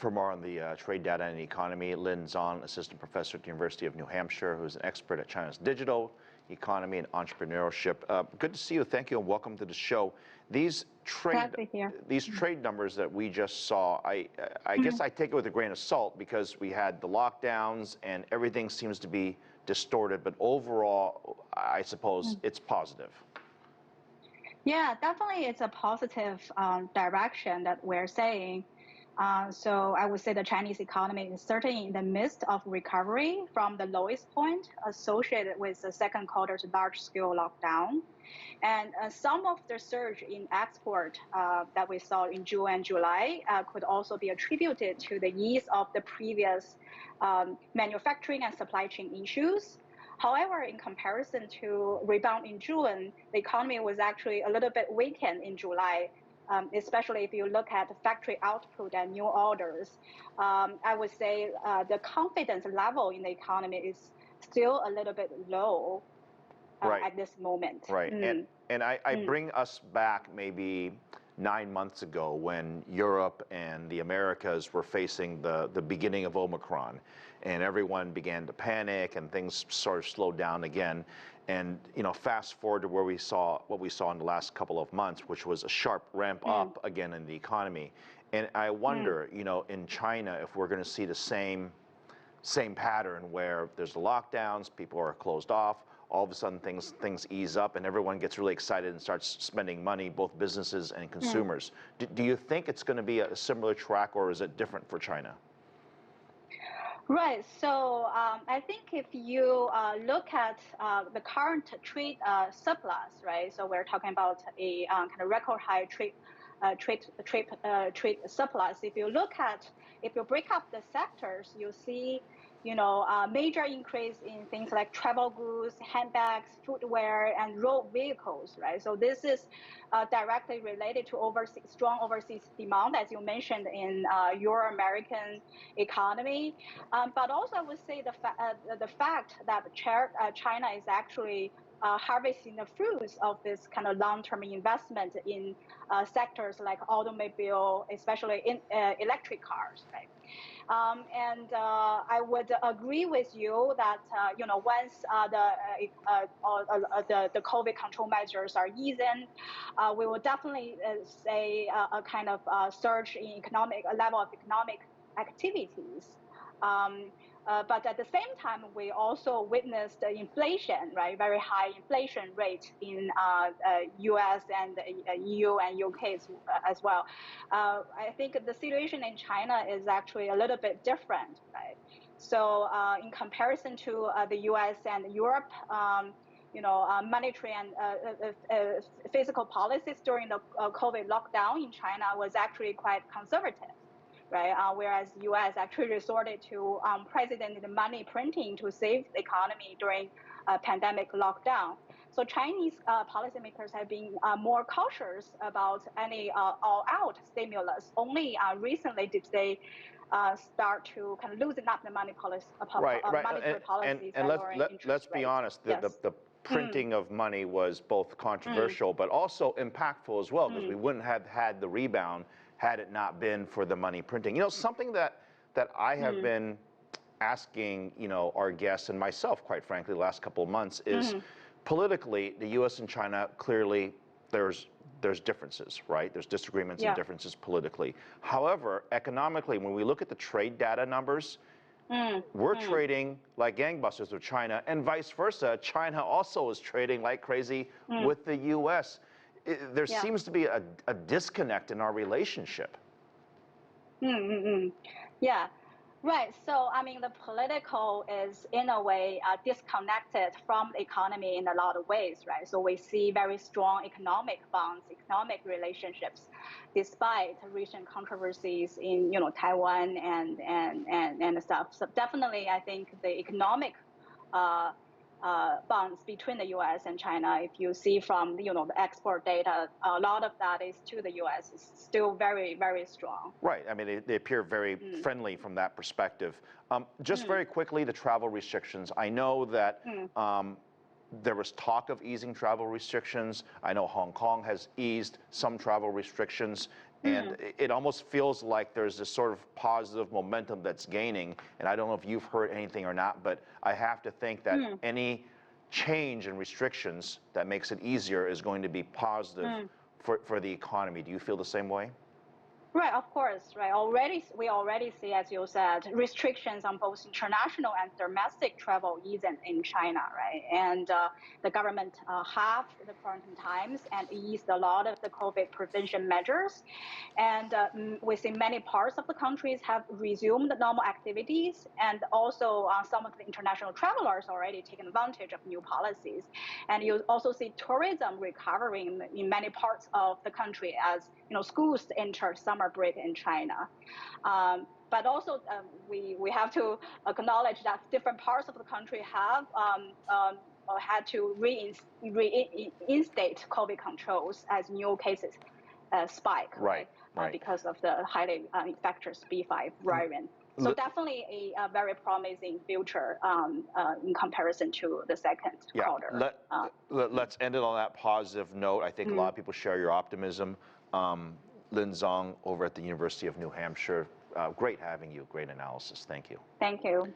For more on the trade data and the economy, Lin Zhang, assistant professor at the University of New Hampshire, who's an expert at China's digital economy and entrepreneurship. Good to see you. Thank you, and welcome to the show. These trade numbers that we just saw, I guess I take it with a grain of salt because we had the lockdowns and everything seems to be distorted. But overall, I suppose it's positive. Yeah, definitely, it's a positive direction that we're saying. So I would say the Chinese economy is certainly in the midst of recovery from the lowest point associated with the second quarter's large-scale lockdown. And some of the surge in export that we saw in June and July could also be attributed to the ease of the previous manufacturing and supply chain issues. However, in comparison to rebound in June, the economy was actually a little bit weakened in July. Especially if you look at factory output and new orders, I would say the confidence level in the economy is still a little bit low at this moment. Right, and I bring us back maybe 9 months ago when Europe and the Americas were facing the beginning of Omicron, and everyone began to panic and things sort of slowed down again. And fast forward to what we saw in the last couple of months, which was a sharp ramp up again in the economy. And I wonder, in China, if we're going to see the same pattern where there's the lockdowns, people are closed off, all of a sudden things ease up and everyone gets really excited and starts spending money, both businesses and consumers. Do you think it's going to be a similar track, or is it different for China? Right. So I think if you look at the current trade surplus, right? So we're talking about a kind of record high trade surplus. If you break up the sectors, you see, a major increase in things like travel goods, handbags, footwear, and road vehicles, right? So this is directly related to strong overseas demand, as you mentioned, in your American economy. But also, I would say the fact that China is actually harvesting the fruits of this kind of long-term investment in sectors like automobile, especially in electric cars, right? And I would agree with you that once the COVID control measures are easing, we will definitely say a kind of surge in level of economic activities. But at the same time, we also witnessed inflation, right? Very high inflation rate in US and EU and UK as well. I think the situation in China is actually a little bit different, right? So in comparison to the US and Europe, monetary and fiscal policies during the COVID lockdown in China was actually quite conservative. Right, whereas U.S. actually resorted to unprecedented money printing to save the economy during pandemic lockdown. So Chinese policymakers have been more cautious about any all-out stimulus. Only recently did they start to kind of loosen up the monetary policies. And let's be honest, the printing of money was both controversial but also impactful as well, because we wouldn't have had the rebound had it not been for the money printing. Something that I have been asking, our guests and myself, quite frankly, the last couple of months is politically, the U.S. and China, clearly there's differences, right? There's disagreements and differences politically. However, economically, when we look at the trade data numbers, we're trading like gangbusters with China, and vice versa. China also is trading like crazy with the U.S. There seems to be a disconnect in our relationship. Yeah, right. So, I mean, the political is in a way disconnected from the economy in a lot of ways, right? So we see very strong economic bonds, economic relationships, despite recent controversies in, Taiwan and stuff. So definitely, I think the economic bonds between the U.S. and China, if you see from the export data, a lot of that is to the U.S. is still very, very strong. Right. I mean, they appear very friendly from that perspective. Just very quickly, the travel restrictions. I know that there was talk of easing travel restrictions. I know Hong Kong has eased some travel restrictions. And it almost feels like there's this sort of positive momentum that's gaining. And I don't know if you've heard anything or not, but I have to think that any change in restrictions that makes it easier is going to be positive for the economy. Do you feel the same way? Right, of course, right. We already see, as you said, restrictions on both international and domestic travel easing in China, right? And the government halved the quarantine times and eased a lot of the COVID prevention measures. And we see many parts of the countries have resumed normal activities, and also some of the international travelers already taken advantage of new policies. And you also see tourism recovering in many parts of the country as schools enter summer break in China. But also, we have to acknowledge that different parts of the country have had to reinstate COVID controls as new cases spike, right? Because of the highly infectious B5 variant. So definitely a very promising future in comparison to the second quarter. Let's end it on that positive note. I think a lot of people share your optimism. Lin Zhang over at the University of New Hampshire. Great having you. Great analysis. Thank you. Thank you.